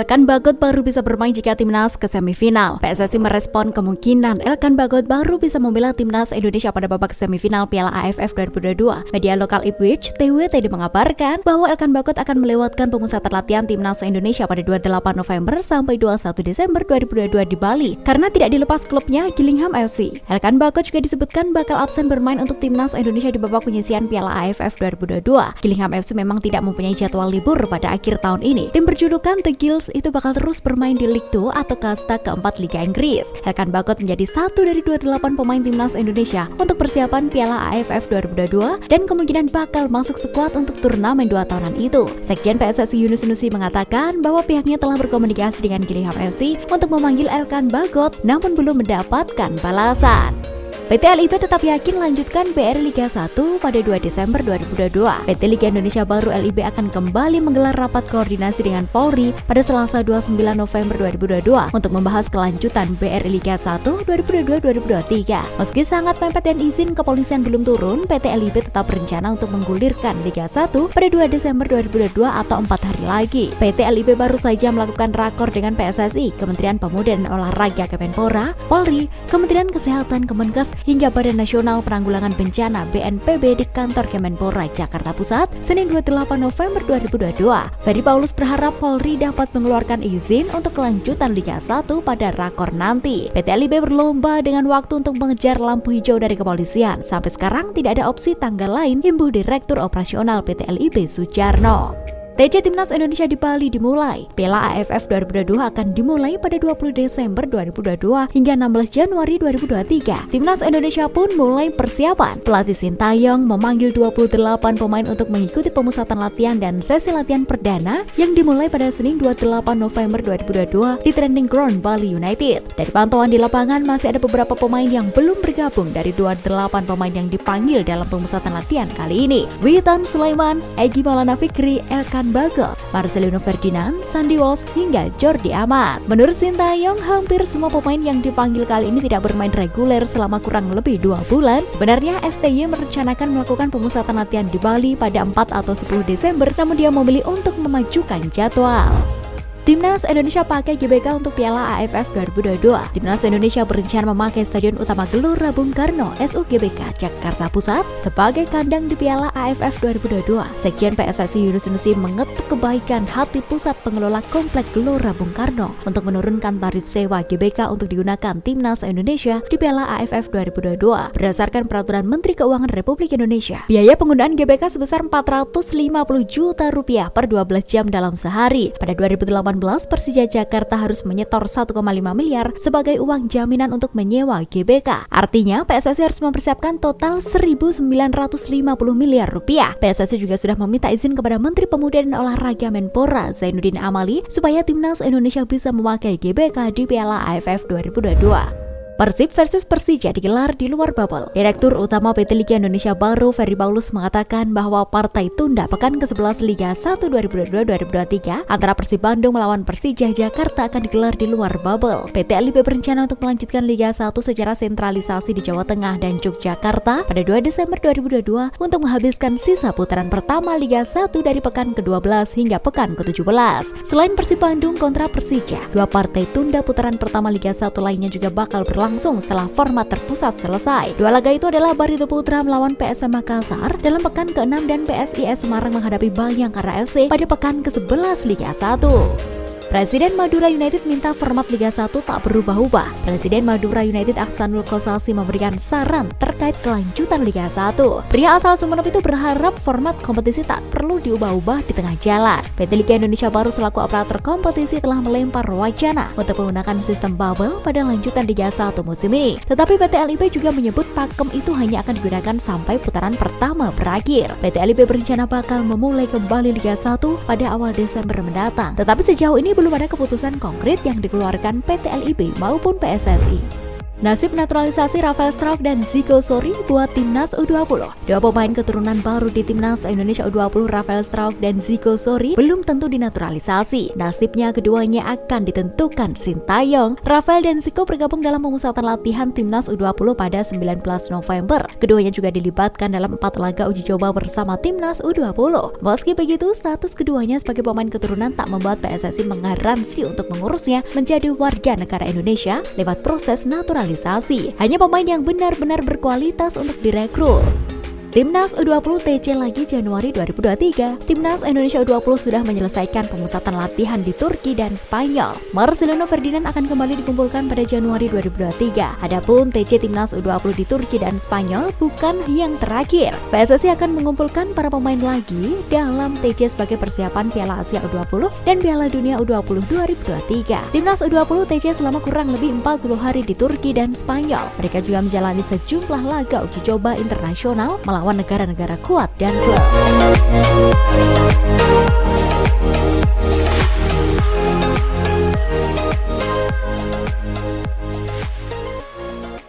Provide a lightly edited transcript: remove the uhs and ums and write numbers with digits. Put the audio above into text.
Elkan Bagot baru bisa bermain jika timnas ke semifinal. PSSI merespon kemungkinan Elkan Bagot baru bisa membela timnas Indonesia pada babak semifinal Piala AFF 2022. Media lokal Ipswich, TWT mengabarkan bahwa Elkan Bagot akan melewatkan pemusatan latihan timnas Indonesia pada 28 November sampai 21 Desember 2022 di Bali karena tidak dilepas klubnya Gillingham FC. Elkan Bagot juga disebutkan bakal absen bermain untuk timnas Indonesia di babak penyisihan Piala AFF 2022. Gillingham FC memang tidak mempunyai jadwal libur pada akhir tahun ini. Tim berjulukan The Gills itu bakal terus bermain di League 2 atau kasta keempat Liga Inggris. Elkan Bagot menjadi satu dari 28 pemain timnas Indonesia untuk persiapan Piala AFF 2022 dan kemungkinan bakal masuk skuad untuk turnamen 2 tahunan itu. Sekjen PSSI Yunus Nusi mengatakan bahwa pihaknya telah berkomunikasi dengan Gillingham FC untuk memanggil Elkan Bagot namun belum mendapatkan balasan. PT LIB tetap yakin lanjutkan BR Liga 1 pada 2 Desember 2022. PT Liga Indonesia Baru LIB akan kembali menggelar rapat koordinasi dengan Polri pada Selasa 29 November 2022 untuk membahas kelanjutan BR Liga 1 2022-2023. Meski sangat mepet dan izin kepolisian belum turun, PT LIB tetap berencana untuk menggulirkan Liga 1 pada 2 Desember 2022 atau 4 hari lagi. PT LIB baru saja melakukan rakor dengan PSSI, Kementerian Pemuda dan Olahraga Kemenpora, Polri, Kementerian Kesehatan Kemenkes, hingga Badan Nasional Penanggulangan Bencana BNPB di kantor Kemenpora Jakarta Pusat Senin 28 November 2022. Ferry Paulus berharap Polri dapat mengeluarkan izin untuk kelanjutan Liga 1 pada rakor nanti. PT LIB berlomba dengan waktu untuk mengejar lampu hijau dari kepolisian. Sampai sekarang tidak ada opsi tanggal lain, imbuh Direktur Operasional PT LIB Sujarno. TC Timnas Indonesia di Bali dimulai. Piala AFF 2022 akan dimulai pada 20 Desember 2022 hingga 16 Januari 2023. Timnas Indonesia pun mulai persiapan. Pelatih Sintayong memanggil 28 pemain untuk mengikuti pemusatan latihan dan sesi latihan perdana yang dimulai pada Senin 28 November 2022 di Training Ground Bali United. Dari pantauan di lapangan masih ada beberapa pemain yang belum bergabung dari 28 pemain yang dipanggil dalam pemusatan latihan kali ini. Witan Sulaiman, Egy Maulana Fikri, Elkan Bagot, Marcelino Ferdinand, Sandy Walsh, hingga Jordi Amat. Menurut Sintayong, hampir semua pemain yang dipanggil kali ini tidak bermain reguler selama kurang lebih 2 bulan. Sebenarnya STY merencanakan melakukan pemusatan latihan di Bali pada 4 atau 10 Desember, namun dia memilih untuk memajukan jadwal. Timnas Indonesia pakai GBK untuk Piala AFF 2022. Timnas Indonesia berencana memakai Stadion Utama Gelora Bung Karno (SUGBK) Jakarta Pusat sebagai kandang di Piala AFF 2022. Sekjen PSSI Yunus Nusi mengetuk kebaikan hati pusat pengelola Komplek Gelora Bung Karno untuk menurunkan tarif sewa GBK untuk digunakan Timnas Indonesia di Piala AFF 2022. Berdasarkan Peraturan Menteri Keuangan Republik Indonesia, biaya penggunaan GBK sebesar Rp450 juta per 12 jam dalam sehari. Pada 2018, Persija Jakarta harus menyetor 1,5 miliar sebagai uang jaminan untuk menyewa GBK. Artinya PSSI harus mempersiapkan total Rp1.950 miliar. PSSI juga sudah meminta izin kepada Menteri Pemuda dan Olahraga Menpora Zainuddin Amali supaya Timnas Indonesia bisa memakai GBK di Piala AFF 2022. Persib versus Persija digelar di luar bubble. Direktur Utama PT Liga Indonesia Baru Ferry Paulus mengatakan bahwa partai tunda pekan ke-11 Liga 1 2022-2023 antara Persib Bandung melawan Persija Jakarta akan digelar di luar bubble. PT LIB berencana untuk melanjutkan Liga 1 secara sentralisasi di Jawa Tengah dan Yogyakarta pada 2 Desember 2022 untuk menghabiskan sisa putaran pertama Liga 1 dari pekan ke-12 hingga pekan ke-17. Selain Persib Bandung kontra Persija, 2 partai tunda putaran pertama Liga 1 lainnya juga bakal berlangsung setelah format terpusat selesai. 2 laga itu adalah Barito Putra melawan PSM Makassar dalam pekan ke-6 dan PSIS Semarang menghadapi Bayangkara FC pada pekan ke-11 Liga 1. Presiden Madura United minta format Liga 1 tak berubah-ubah. Presiden Madura United Aksanul Kossasi memberikan saran terkait kelanjutan Liga 1. Pria asal Sumeneb itu berharap format kompetisi tak perlu diubah-ubah di tengah jalan. PT Liga Indonesia Baru selaku operator kompetisi telah melempar wacana untuk menggunakan sistem bubble pada lanjutan Liga 1 musim ini. Tetapi PT LIB juga menyebut pakem itu hanya akan digunakan sampai putaran pertama berakhir. PT LIB berencana bakal memulai kembali Liga 1 pada awal Desember mendatang. Tetapi sejauh ini belum ada keputusan konkret yang dikeluarkan PT LIB maupun PSSI. Nasib naturalisasi Rafael Struijk dan Zico Sorry buat Timnas U20. Dua pemain keturunan baru di Timnas Indonesia U20, Rafael Struijk dan Zico Sorry, belum tentu dinaturalisasi. Nasibnya keduanya akan ditentukan Sintayong. Rafael dan Zico bergabung dalam pemusatan latihan Timnas U20 pada 19 November. Keduanya juga dilibatkan dalam 4 laga uji coba bersama Timnas U20. Meski begitu, status keduanya sebagai pemain keturunan tak membuat PSSI menggaransi untuk mengurusnya menjadi warga negara Indonesia lewat proses naturalisasi. Hanya pemain yang benar-benar berkualitas untuk direkrut. Timnas U20 TC lagi Januari 2023. Timnas Indonesia U20 sudah menyelesaikan pemusatan latihan di Turki dan Spanyol. Marcelino Ferdinand akan kembali dikumpulkan pada Januari 2023. Adapun TC Timnas U20 di Turki dan Spanyol bukan yang terakhir. PSSI akan mengumpulkan para pemain lagi dalam TC sebagai persiapan Piala Asia U20 dan Piala Dunia U20 2023. Timnas U20 TC selama kurang lebih 40 hari di Turki dan Spanyol. Mereka juga menjalani sejumlah laga uji coba internasional melawan negara-negara kuat dan klub.